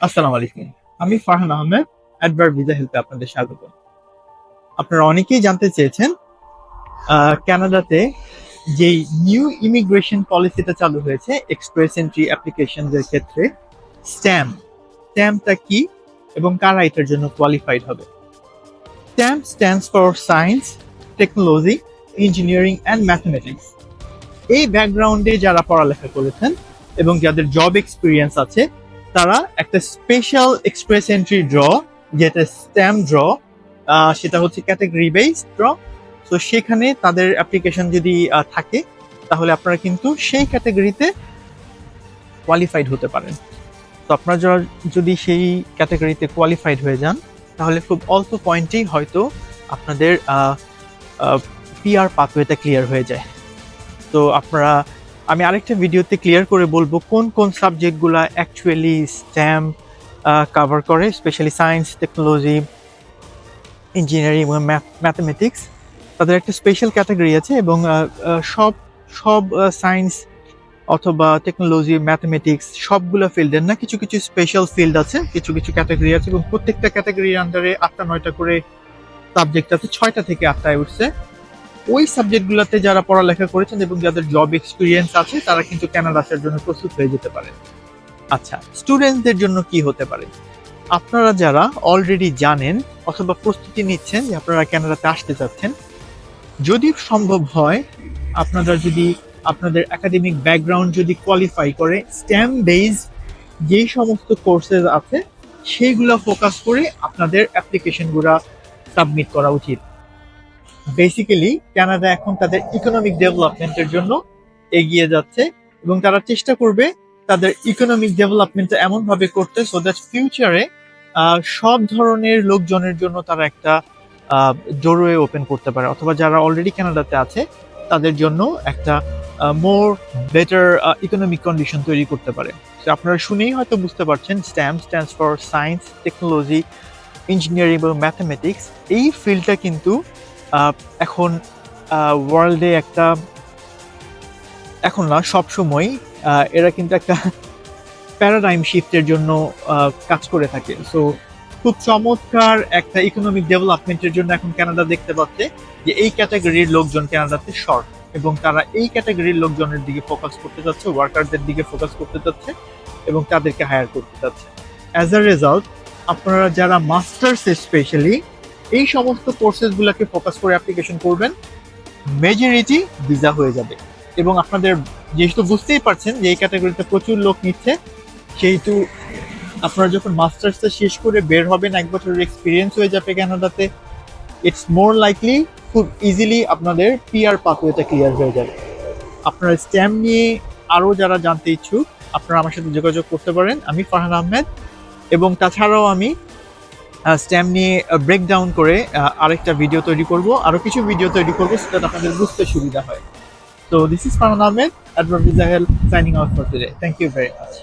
আসসালামু আলাইকুম। আমি ফারহান আহমেদ, অ্যাডভার ভিসা হেল্পে আপনাদের স্বাগত। আপনারা অনেকেই জানতে চেয়েছেন কানাডাতে যেই নিউ ইমিগ্রেশন পলিসিটা চালু হয়েছে এক্সপ্রেস এন্ট্রি অ্যাপ্লিকেশনদের ক্ষেত্রে স্ট্যাম্প স্ট্যাম্পটা কি এবং কারা এটার জন্য কোয়ালিফাইড হবে। Stamp stands for science, technology, engineering and mathematics. এই ব্যাকগ্রাউন্ডে যারা পড়ালেখা করেছেন এবং যাদের জব এক্সপিরিয়েন্স আছে তারা একটা স্পেশাল এক্সপ্রেস এন্ট্রি ড্র, যেটা স্ট্যাম্প ড্র, সেটা হচ্ছে ক্যাটাগরি বেসড ড্র। তো সেখানে তাদের অ্যাপ্লিকেশন যদি থাকে তাহলে আপনারা কিন্তু সেই ক্যাটাগরিতে কোয়ালিফাইড হতে পারেন। তো আপনারা যদি সেই ক্যাটাগরিতে কোয়ালিফাইড হয়ে যান তাহলে খুব অল্প পয়েন্টেই হয়তো আপনাদের পিআর পাথওয়েটা ক্লিয়ার হয়ে যায়। তো আমি আরেকটা ভিডিওতে ক্লিয়ার করে বলবো কোন কোন সাবজেক্টগুলো অ্যাকচুয়ালি স্ট্যাম্প কভার করে, স্পেশালি সায়েন্স, টেকনোলজি, ইঞ্জিনিয়ারিং এবং ম্যাথমেটিক্স। তাদের একটা স্পেশাল ক্যাটাগরি আছে এবং সব সব সায়েন্স অথবা টেকনোলজি, ম্যাথমেটিক্স সবগুলো ফিল্ডের না, কিছু কিছু স্পেশাল ফিল্ড আছে, কিছু কিছু ক্যাটাগরি আছে এবং প্রত্যেকটা ক্যাটাগরির আন্ডারে 8টা-9টা করে সাবজেক্ট আছে, 6টা থেকে 8টায় উঠছে। ওই সাবজেক্টগুলোতে যারা পড়ালেখা করেছেন এবং যাদের জব এক্সপিরিয়েন্স আছে তারা কিন্তু কানাডা আসার জন্য প্রস্তুত হয়ে যেতে পারে। আচ্ছা, স্টুডেন্টদের জন্য কি হতে পারে? আপনারা যারা অলরেডি জানেন অথবা প্রস্তুতি নিচ্ছেন যে আপনারা কানাডাতে আসতে চাচ্ছেন, যদি সম্ভব হয় যদি আপনাদের একাডেমিক ব্যাকগ্রাউন্ড যদি কোয়ালিফাই করে, স্ট্যাম্প বেসড যেই সমস্ত কোর্সেস আছে সেইগুলো ফোকাস করে আপনাদের অ্যাপ্লিকেশনগুলো সাবমিট করা উচিত। বেসিক্যালি কানাডা এখন তাদের ইকোনমিক ডেভেলপমেন্টের জন্য এগিয়ে যাচ্ছে এবং তারা চেষ্টা করবে তাদের ইকোনমিক ডেভেলপমেন্টটা এমন ভাবে করতে সো দ্যাট ফিউচারে সব ধরনের লোকজনের জন্য তারা একটা ডোরওয়ে ওপেন করতে পারে, অথবা যারা অলরেডি কানাডাতে আছে তাদের জন্য একটা মোর বেটার ইকোনমিক কন্ডিশন তৈরি করতে পারে। তো আপনারা শুনেই হয়তো বুঝতে পারছেন stamp stands for science, technology, engineering এবং ম্যাথমেটিক্স। এই ফিল্ডটা কিন্তু এখন ওয়ার্ল্ডে একটা, এখন না সবসময় এরা কিন্তু একটা প্যারাডাইম শিফটের জন্য কাজ করে থাকে। সো খুব চমৎকার একটা ইকোনমিক ডেভেলপমেন্টের জন্য এখন কানাডা দেখতে পাচ্ছে যে এই ক্যাটাগরির লোকজন কানাডাতে শর্ট এবং তারা এই ক্যাটাগরির লোকজনের দিকে ফোকাস করতে যাচ্ছে, ওয়ার্কারদের দিকে ফোকাস করতে যাচ্ছে এবং তাদেরকে হায়ার করতে যাচ্ছে। অ্যাজ আ রেজাল্ট আপনারা যারা মাস্টার্স স্পেশালি এই সমস্ত কোর্সেসগুলোকে ফোকাস করে অ্যাপ্লিকেশন করবেন, মেজরিটি ভিসা হয়ে যাবে। এবং আপনাদের যেহেতু বুঝতেই পারছেন যে এই ক্যাটাগরিতে প্রচুর লোক নিচ্ছে, সেহেতু আপনারা যখন মাস্টার্সটা শেষ করে বের হবেন, 1 বছরের এক্সপিরিয়েন্স হয়ে যাবে কানাডাতে, ইটস মোর লাইকলি খুব ইজিলি আপনাদের পিআর পাথওয়েটা ক্লিয়ার হয়ে যাবে। আপনারা স্ট্যাম্প নিয়ে আরও যারা জানতে ইচ্ছুক আপনারা আমার সাথে যোগাযোগ করতে পারেন। আমি ফারহান আহমেদ, এবং তাছাড়াও আমি স্ট্যাম্প নিয়ে ব্রেকডাউন করে আরেকটা ভিডিও তৈরি করব, আরও কিছু ভিডিও তৈরি করবো সেটা আপনাদের বুঝতে সুবিধা হয়। So this is Farhan Ahmed, Adver Visa Health, signing out for today. Thank you very much.